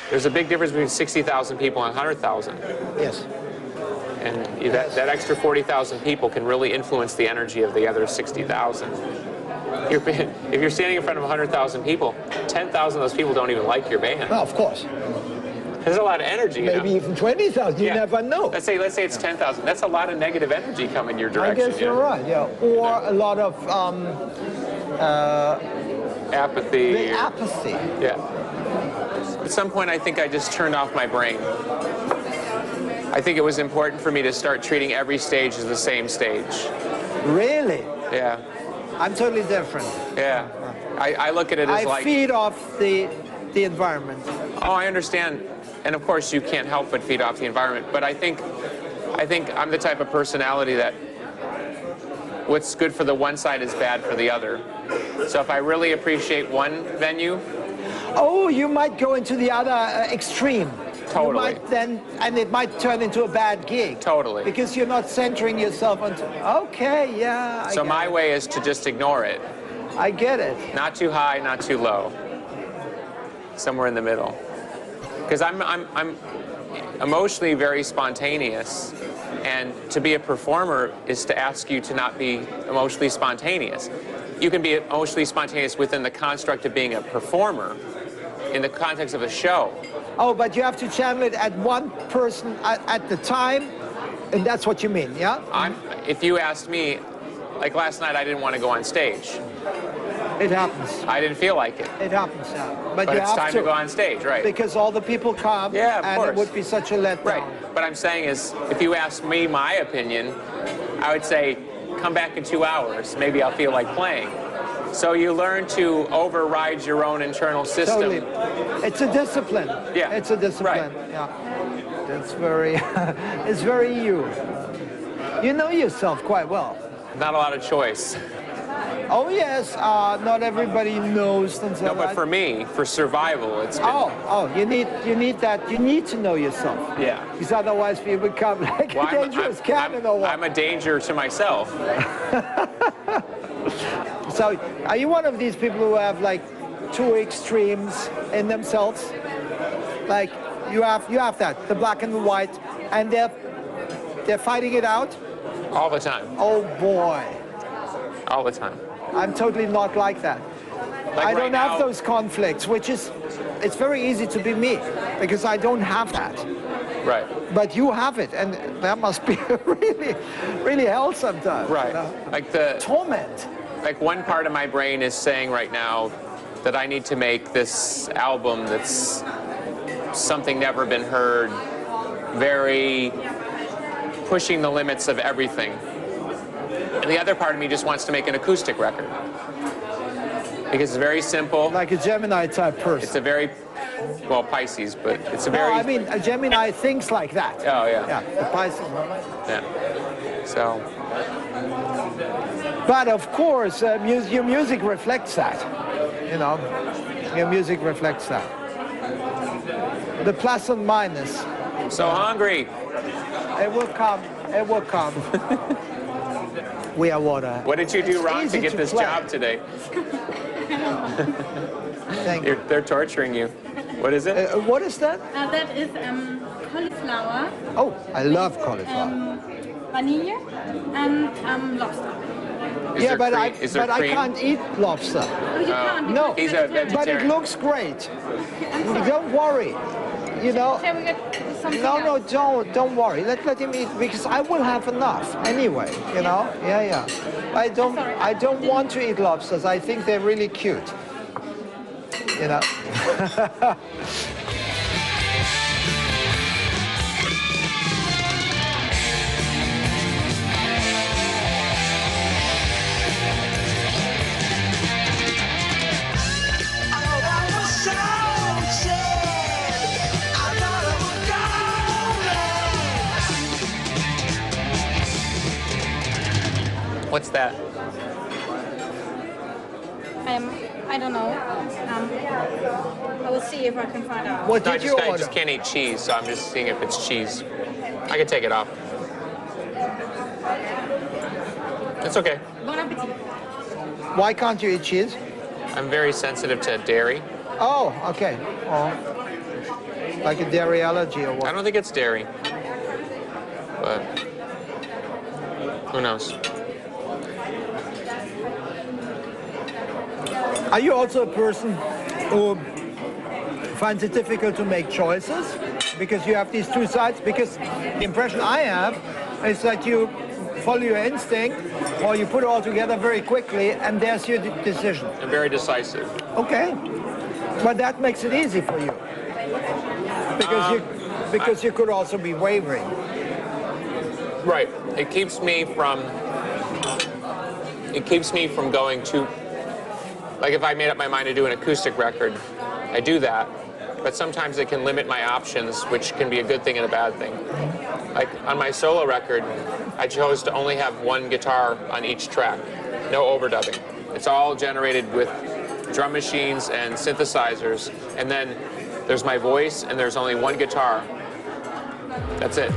There's a big difference between 60,000 people and 100,000. Yes. And that extra 40,000 people can really influence the energy of the other 60,000. If you're standing in front of 100,000 people, 10,000 of those people don't even like your band. Well, of course. There's a lot of energy. Maybe even 20,000. You never know. Let's say it's 10,000. That's a lot of negative energy coming your direction. I guess you're right. Yeah. Or a lot of apathy. The apathy. Yeah. At some point, I think I just turned off my brain. I think it was important for me to start treating every stage as the same stage. Really? Yeah. I'm totally different. Yeah. I look at it as I feed off the environment. Oh, I understand. And of course, you can't help but feed off the environment. But I think I'm the type of personality that what's good for the one side is bad for the other. So if I really appreciate one venue... Oh, you might go into the other extreme. Totally. You might then, and it might turn into a bad gig. Totally. Because you're not centering yourself on... Okay, yeah, So my way is to just ignore it. I get it. Not too high, not too low. Somewhere in the middle. Because I'm emotionally very spontaneous, and to be a performer is to ask you to not be emotionally spontaneous. You can be emotionally spontaneous within the construct of being a performer in the context of a show. Oh, but you have to channel it at one person at the time, and that's what you mean, yeah? If you asked me, like last night, I didn't want to go on stage. It happens. I didn't feel like it. It happens, yeah. But it's time to go on stage, right? Because all the people come, yeah, of and course. It would be such a letdown. Right. What I'm saying is, if you ask me my opinion, I would say, come back in 2 hours. Maybe I'll feel like playing. So you learn to override your own internal system. Totally. It's a discipline. Yeah. It's a discipline. Right. Yeah. It's very, it's very you. You know yourself quite well. Not a lot of choice. Oh yes, not everybody knows themselves. No, but for me, for survival, it's been... you need that. You need to know yourself. Yeah. Because otherwise you become like a dangerous cat in a wall. I'm a danger to myself. So, are you one of these people who have like two extremes in themselves? Like you have that, the black and the white, and they're fighting it out? All the time. Oh boy. All the time. I'm totally not like that. Like I don't right have those conflicts, it's very easy to be me, because I don't have that. Right. But you have it, and that must be really, really hell sometimes. Right. You know? Like the torment. Like one part of my brain is saying right now that I need to make this album that's something never been heard, very pushing the limits of everything. And the other part of me just wants to make an acoustic record. Because it's very simple. Like a Gemini type person. It's a very, well, Pisces, but it's a very... No, I mean, a Gemini thinks like that. Oh, yeah. Yeah, the Pisces. Yeah. So... But of course, your music reflects that. You know, your music reflects that. The plus and minus. So hungry. It will come. It will come. We are water. What did you do wrong to get this job today? Thank you. They're torturing you. What is it? What is that? That is cauliflower. Oh, I love cauliflower. Vanilla and lobster. Yeah, but I can't eat lobster. Oh, you can't? No, he's a vegetarian. But it looks great. Don't worry. You know. Shall we get something else? No, don't worry. Let him eat, because I will have enough anyway. You know. Yeah. I don't want to eat lobsters. I think they're really cute. You know. What's that? I don't know. I will see if I can find out. What did you order? I just can't eat cheese, so I'm just seeing if it's cheese. I can take it off. It's okay. Bon appetit. Why can't you eat cheese? I'm very sensitive to dairy. Oh, okay. Oh. Like a dairy allergy or I what? don't think it's dairy, but who knows? Are you also a person who finds it difficult to make choices because you have these two sides? Because the impression I have is that you follow your instinct or you put it all together very quickly and there's your decision. I'm very decisive. Okay, but that makes it easy for you because you could also be wavering. Right. It keeps me from going too. Like if I made up my mind to do an acoustic record, I do that. But sometimes it can limit my options, which can be a good thing and a bad thing. Like on my solo record, I chose to only have one guitar on each track, no overdubbing. It's all generated with drum machines and synthesizers, and then there's my voice, and there's only one guitar. That's it.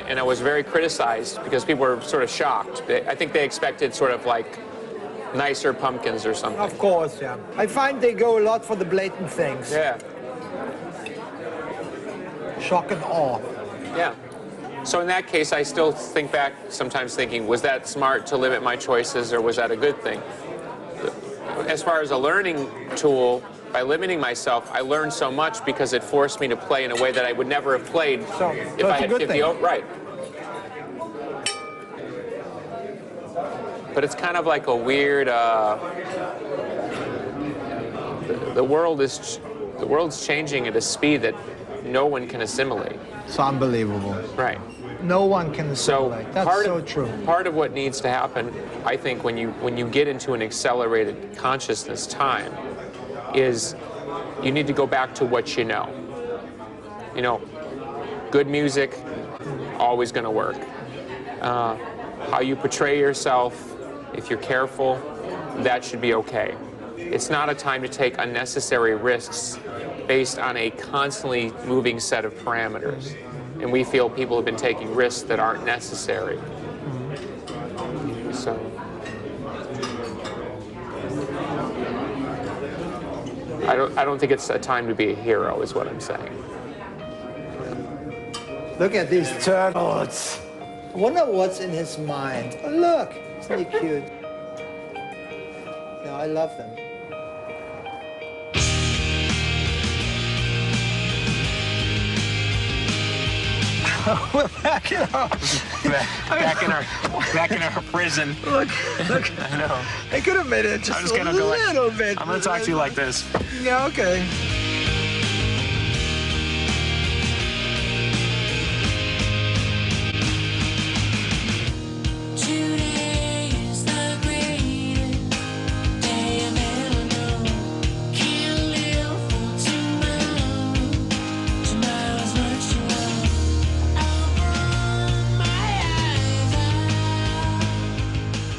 And I was very criticized because people were sort of shocked. I think they expected sort of like nicer pumpkins or something. Of course, yeah. I find they go a lot for the blatant things. Yeah. Shock and awe. Yeah. So in that case, I still think back sometimes thinking, was that smart to limit my choices or was that a good thing? As far as a learning tool, by limiting myself, I learned so much because it forced me to play in a way that I would never have played if I had 50. Right. But it's kind of like a weird. The world's changing at a speed that no one can assimilate. It's unbelievable. Right. No one can assimilate. That's so true. Part of what needs to happen, I think, when you get into an accelerated consciousness time, is you need to go back to what you know. You know, good music, always going to work. How you portray yourself, if you're careful, that should be okay. It's not a time to take unnecessary risks based on a constantly moving set of parameters. And we feel people have been taking risks that aren't necessary. So. I don't think it's a time to be a hero, is what I'm saying. Look at these turtles. I wonder what's in his mind. Oh, look, isn't he cute? No, I love them. We're back in our back in our prison. Look. I know. I could have made it just a little bit. I'm gonna talk to you like this. Yeah, okay.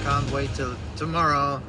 Can't wait till tomorrow.